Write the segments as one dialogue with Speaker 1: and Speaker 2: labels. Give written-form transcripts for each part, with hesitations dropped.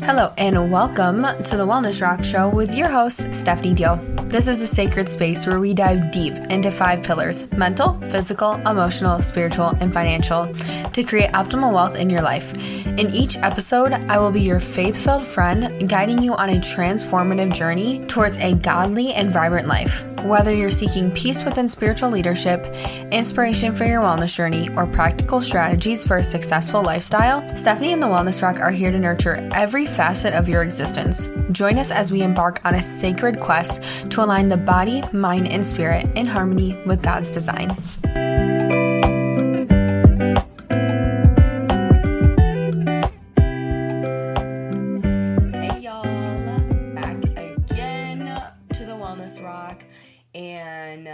Speaker 1: Hello and welcome to the Wellness Rock Show with your host, Stephanie Deal. This is a sacred space where we dive deep into 5 pillars: mental, physical, emotional, spiritual, and financial to create optimal wealth in your life. In each episode, I will be your faith-filled friend guiding you on a transformative journey towards a godly and vibrant life. Whether you're seeking peace within spiritual leadership, inspiration for your wellness journey, or practical strategies for a successful lifestyle, Stephanie and the Wellness Rock are here to nurture every facet of your existence. Join us as we embark on a sacred quest to align the body, mind, and spirit in harmony with God's design. Hey y'all, back again to the Wellness Rock, and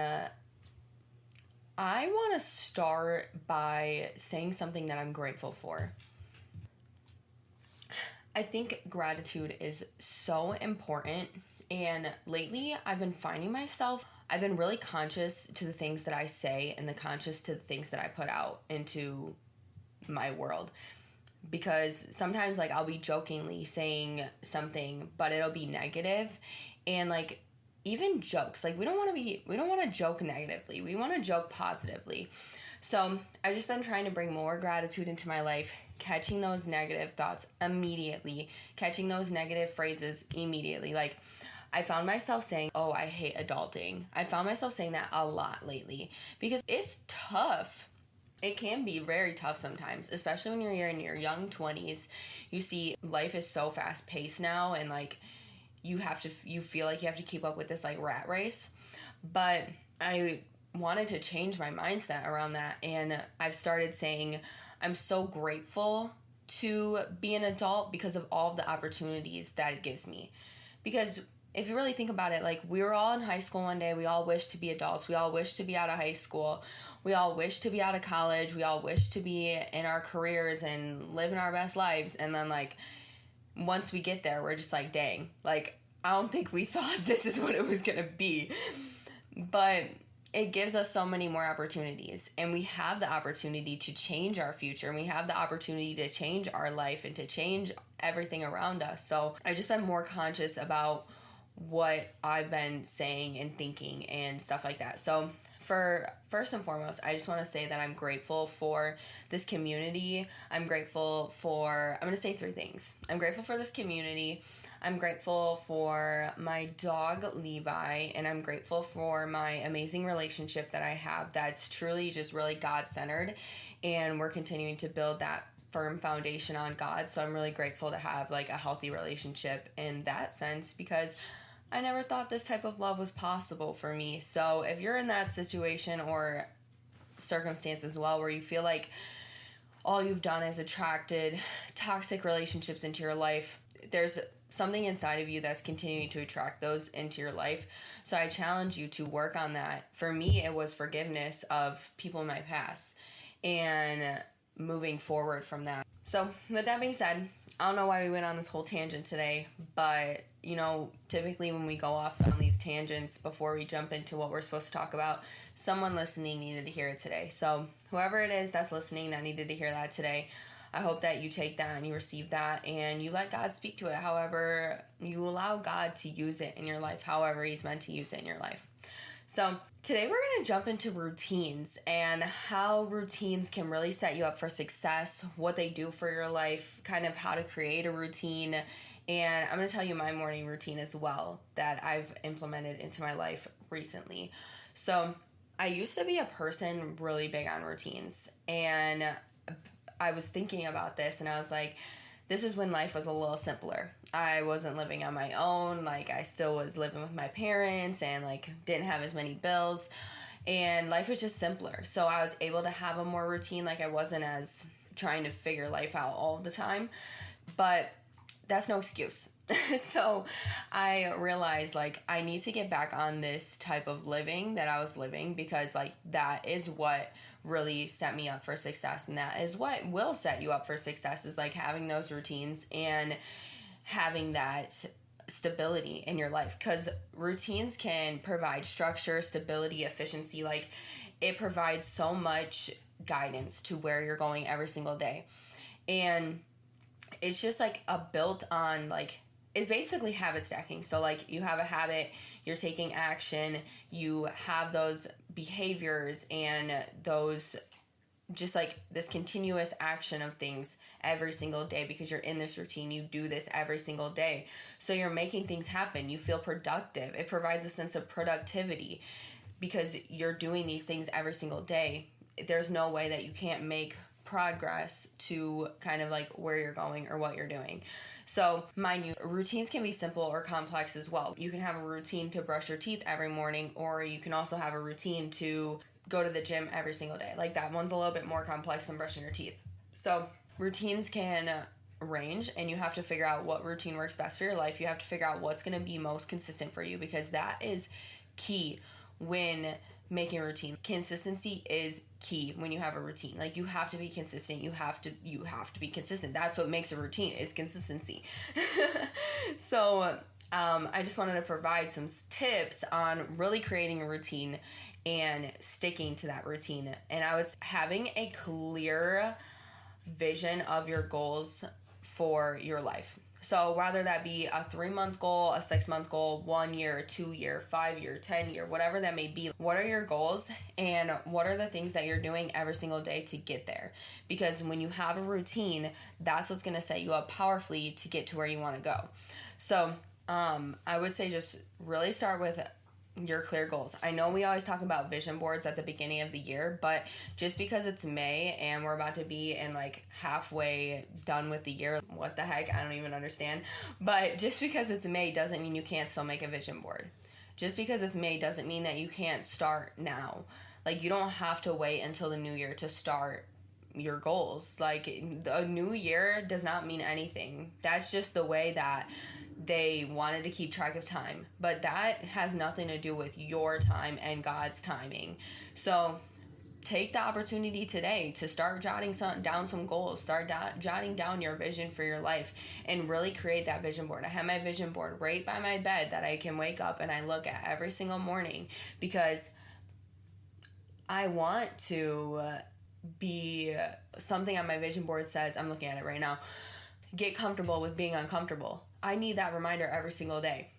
Speaker 1: I want to start by saying something that I'm grateful for. I think gratitude is so important, and lately I've been finding myself, I've been really conscious to the things that I say and conscious to the things that I put out into my world, because sometimes I'll be jokingly saying something, but it'll be negative, and even jokes, we don't want to joke negatively, we want to joke positively. So I've just been trying to bring more gratitude into my life, catching those negative thoughts immediately, catching those negative phrases immediately. I found myself saying, oh, I hate adulting. I found myself saying that a lot lately because it's tough. It can be very tough sometimes, especially when you're in your young 20s. You see, life is so fast paced now, and you feel like you have to keep up with this rat race. But I wanted to change my mindset around that, and I've started saying I'm so grateful to be an adult because of all of the opportunities that it gives me. Because if you really think about it, we were all in high school one day, we all wish to be adults, we all wish to be out of high school, we all wish to be out of college, we all wish to be in our careers and living our best lives, and then once we get there, we're just dang, I don't think we thought this is what it was gonna be. But it gives us so many more opportunities, and we have the opportunity to change our future, and we have the opportunity to change our life and to change everything around us. So I've just been more conscious about what I've been saying and thinking and stuff like that. So first and foremost, I just want to say that I'm grateful for this community. I'm going to say 3 things. I'm grateful for this community. I'm grateful for my dog, Levi, and I'm grateful for my amazing relationship that I have that's truly just really God-centered, and we're continuing to build that firm foundation on God. So I'm really grateful to have a healthy relationship in that sense, because I never thought this type of love was possible for me. So if you're in that situation or circumstance as well, where you feel like all you've done is attracted toxic relationships into your life, there's something inside of you that's continuing to attract those into your life. So I challenge you to work on that. For me, it was forgiveness of people in my past and moving forward from that. So with that being said, I don't know why we went on this whole tangent today, but typically when we go off on these tangents before we jump into what we're supposed to talk about, someone listening needed to hear it today. So whoever it is that's listening that needed to hear that today, I hope that you take that and you receive that and you let God speak to it. However, you allow God to use it in your life, however He's meant to use it in your life. So today we're going to jump into routines and how routines can really set you up for success, what they do for your life, kind of how to create a routine. And I'm going to tell you my morning routine as well that I've implemented into my life recently. So I used to be a person really big on routines, and I was thinking about this, and I was like, this is when life was a little simpler. I wasn't living on my own. I still was living with my parents and didn't have as many bills, and life was just simpler. So I was able to have a more routine. I wasn't as trying to figure life out all the time, but that's no excuse. So I realized I need to get back on this type of living that I was living, because that is what really set me up for success, and that is what will set you up for success, is having those routines and having that stability in your life, because routines can provide structure, stability, efficiency. It provides so much guidance to where you're going every single day. And it's just like a built on, like, it's basically habit stacking. So like you have a habit, you're taking action, you have those behaviors and those, just like this continuous action of things every single day, because you're in this routine, you do this every single day. So you're making things happen, you feel productive. It provides a sense of productivity because you're doing these things every single day. There's no way that you can't make progress to kind of like where you're going or what you're doing. So mind you, routines can be simple or complex as well. You can have a routine to brush your teeth every morning, or you can also have a routine to go to the gym every single day. Like that one's a little bit more complex than brushing your teeth. So routines can range, and you have to figure out what routine works best for your life. You have to figure out what's going to be most consistent for you, because that is key when making a routine. Consistency is key when you have a routine. Like you have to be consistent. You have to be consistent. That's what makes a routine, is consistency. So I just wanted to provide some tips on really creating a routine and sticking to that routine. And I was having a clear vision of your goals for your life. So whether that be a 3-month goal, a 6-month goal, 1 year, 2 year, 5 year, 10 year, whatever that may be, what are your goals and what are the things that you're doing every single day to get there? Because when you have a routine, that's what's going to set you up powerfully to get to where you want to go. So I would say just really start with your clear goals. I know we always talk about vision boards at the beginning of the year, but just because it's May and we're about to be in like halfway done with the year, what the heck, I don't even understand. But just because it's May doesn't mean you can't still make a vision board. Just because it's May doesn't mean that you can't start now. Like you don't have to wait until the new year to start your goals. Like a new year does not mean anything. That's just the way that they wanted to keep track of time, but that has nothing to do with your time and God's timing. So take the opportunity today to start jotting down some goals, start jotting down your vision for your life, and really create that vision board. I have my vision board right by my bed that I can wake up and I look at every single morning, because I want to be, something on my vision board says, I'm looking at it right now, get comfortable with being uncomfortable. I need that reminder every single day.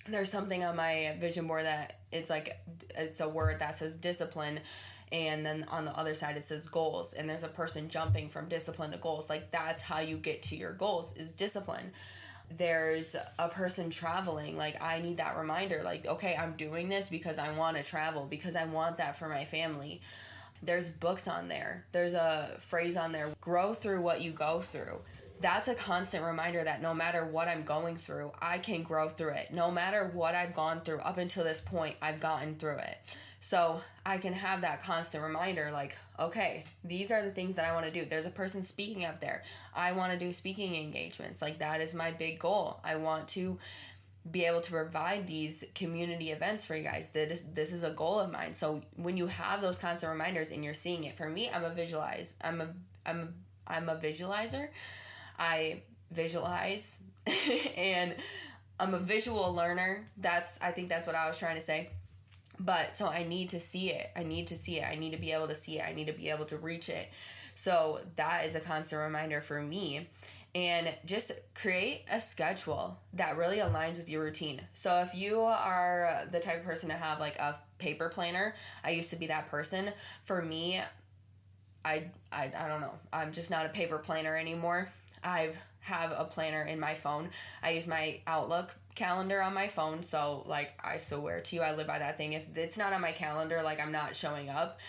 Speaker 1: There's something on my vision board that it's like, it's a word that says discipline, and then on the other side it says goals, and there's a person jumping from discipline to goals. Like that's how you get to your goals, is discipline. There's a person traveling. Like I need that reminder, like, okay, I'm doing this because I want to travel, because I want that for my family. There's books on there. There's a phrase on there, grow through what you go through. That's a constant reminder that no matter what I'm going through, I can grow through it. No matter what I've gone through up until this point, I've gotten through it. So I can have that constant reminder, like, okay, these are the things that I want to do. There's a person speaking up there. I want to do speaking engagements. Like that is my big goal. I want to be able to provide these community events for you guys. This is a goal of mine. So when you have those constant reminders and you're seeing it, for me, I'm a visualizer. I visualize and I'm a visual learner. I think that's what I was trying to say. But so I need to see it. I need to be able to see it. I need to be able to reach it. So that is a constant reminder for me. And just create a schedule that really aligns with your routine. So if you are the type of person to have like a paper planner, I used to be that person. For me, I don't know. I'm just not a paper planner anymore. I have a planner in my phone. I use my Outlook calendar on my phone. So like I swear to you, I live by that thing. If it's not on my calendar, like I'm not showing up,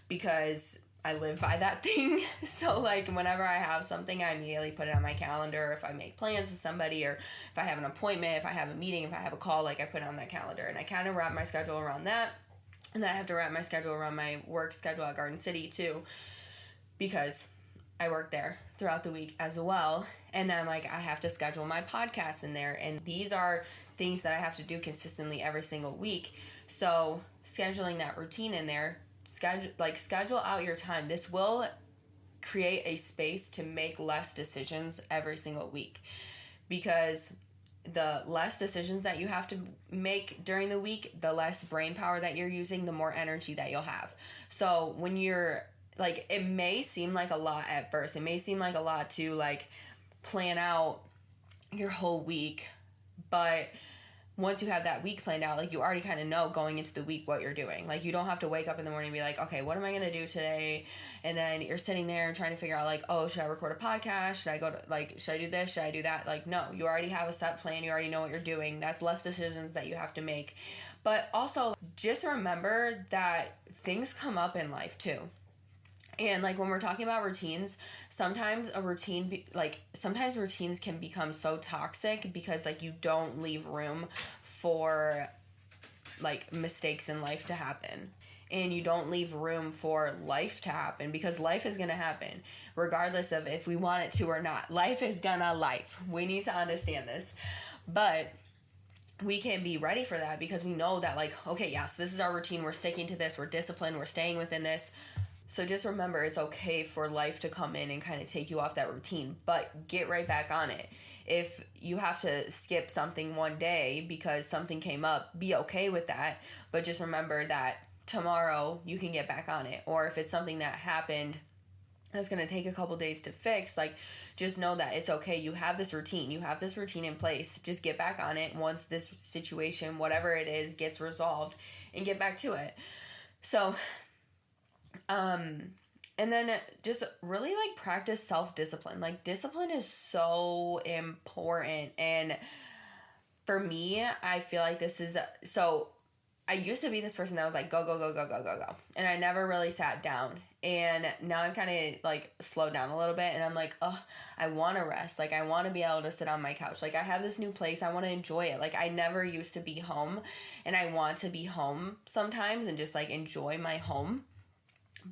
Speaker 1: because I live by that thing. So like whenever I have something, I immediately put it on my calendar. If I make plans with somebody, or if I have an appointment, if I have a meeting, if I have a call, like I put it on that calendar. And I kind of wrap my schedule around that. And then I have to wrap my schedule around my work schedule at Garden City too, because I work there throughout the week as well. And then like I have to schedule my podcast in there. And these are things that I have to do consistently every single week. So scheduling that routine in there, schedule out your time. This will create a space to make less decisions every single week, because the less decisions that you have to make during the week, the less brain power that you're using, the more energy that you'll have. So when you're like, it may seem like a lot at first. It may seem like a lot to like plan out your whole week, but once you have that week planned out, like, you already kind of know going into the week what you're doing. Like, you don't have to wake up in the morning and be like, okay, what am I going to do today? And then you're sitting there and trying to figure out, like, oh, should I record a podcast? Should I go to, like, should I do this? Should I do that? Like, no, you already have a set plan. You already know what you're doing. That's less decisions that you have to make. But also, just remember that things come up in life too. And, like, when we're talking about routines, sometimes sometimes routines can become so toxic because, like, you don't leave room for, like, mistakes in life to happen. And you don't leave room for life to happen, because life is going to happen regardless of if we want it to or not. Life is gonna life. We need to understand this. But we can be ready for that because we know that, like, okay, yes, this is our routine. We're sticking to this. We're disciplined. We're staying within this. So just remember, it's okay for life to come in and kind of take you off that routine, but get right back on it. If you have to skip something one day because something came up, be okay with that, but just remember that tomorrow you can get back on it. Or if it's something that happened that's going to take a couple days to fix, like, just know that it's okay. You have this routine. You have this routine in place. Just get back on it once this situation, whatever it is, gets resolved, and get back to it. So, and then just really, like, practice self-discipline. Like, discipline is so important. And for me, I feel like this is, so I used to be this person that was like, go, go, go, go, go, go, go. And I never really sat down. And now I'm kind of, like, slowed down a little bit. And I'm like, oh, I want to rest. Like, I want to be able to sit on my couch. Like, I have this new place. I want to enjoy it. Like, I never used to be home. And I want to be home sometimes and just, like, enjoy my home.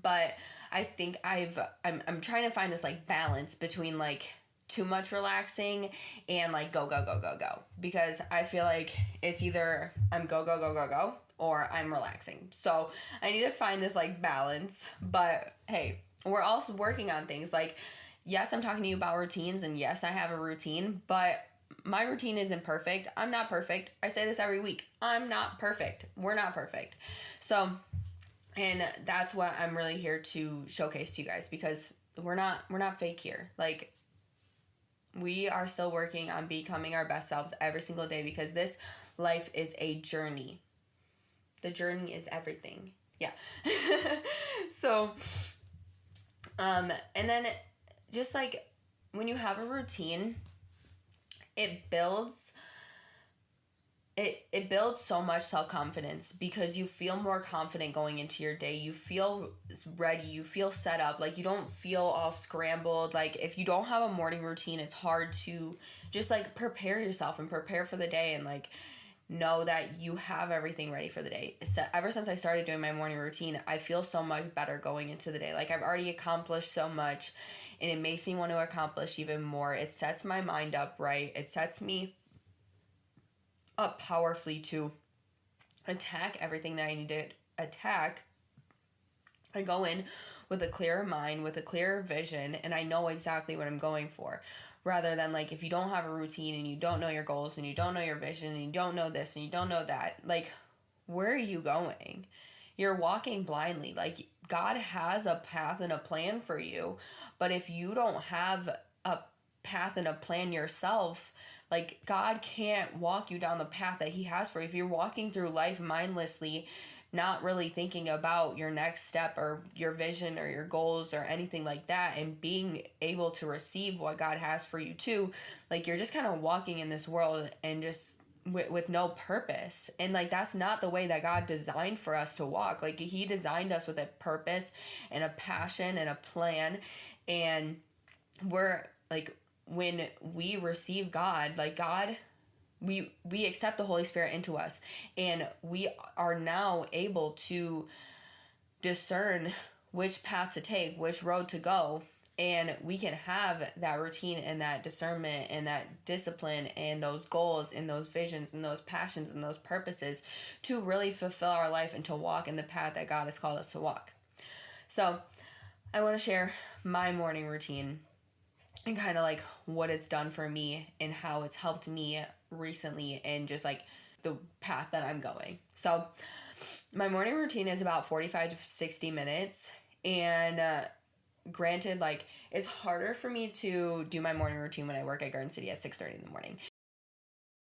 Speaker 1: But I think I'm trying to find this, like, balance between, like, too much relaxing and, like, go, go, go, go, go. Because I feel like it's either I'm go, go, go, go, go, or I'm relaxing. So I need to find this, like, balance. But hey, we're also working on things. Like, yes, I'm talking to you about routines, and yes, I have a routine, but my routine isn't perfect. I'm not perfect. I say this every week. I'm not perfect. We're not perfect. So, and that's what I'm really here to showcase to you guys, because we're not fake here. Like, we are still working on becoming our best selves every single day, because this life is a journey. The journey is everything. Yeah. So, and then just, like, when you have a routine, it builds so much self-confidence, because you feel more confident going into your day. You feel ready. You feel set up. Like, you don't feel all scrambled. Like, if you don't have a morning routine, it's hard to just, like, prepare yourself and prepare for the day and, like, know that you have everything ready for the day. So ever since I started doing my morning routine, I feel so much better going into the day. Like, I've already accomplished so much, and it makes me want to accomplish even more. It sets my mind up right. It sets me up powerfully to attack everything that I need to attack. I go in with a clearer mind, with a clearer vision, and I know exactly what I'm going for. Rather than, like, if you don't have a routine and you don't know your goals and you don't know your vision and you don't know this and you don't know that, like, where are you going? You're walking blindly. Like, God has a path and a plan for you, but if you don't have a path and a plan yourself, like, God can't walk you down the path that He has for you. If you're walking through life mindlessly, not really thinking about your next step or your vision or your goals or anything like that, and being able to receive what God has for you too, like, you're just kind of walking in this world and just with no purpose. And, like, that's not the way that God designed for us to walk. Like, He designed us with a purpose and a passion and a plan. And we're, like, when we receive God, like, God, we accept the Holy Spirit into us, and we are now able to discern which path to take, which road to go, and we can have that routine and that discernment and that discipline and those goals and those visions and those passions and those purposes to really fulfill our life and to walk in the path that God has called us to walk. So I want to share my morning routine and kind of, like, what it's done for me and how it's helped me recently and just, like, the path that I'm going. So my morning routine is about 45 to 60 minutes, and granted, like, it's harder for me to do my morning routine when I work at Garden City at 6:30 in the morning.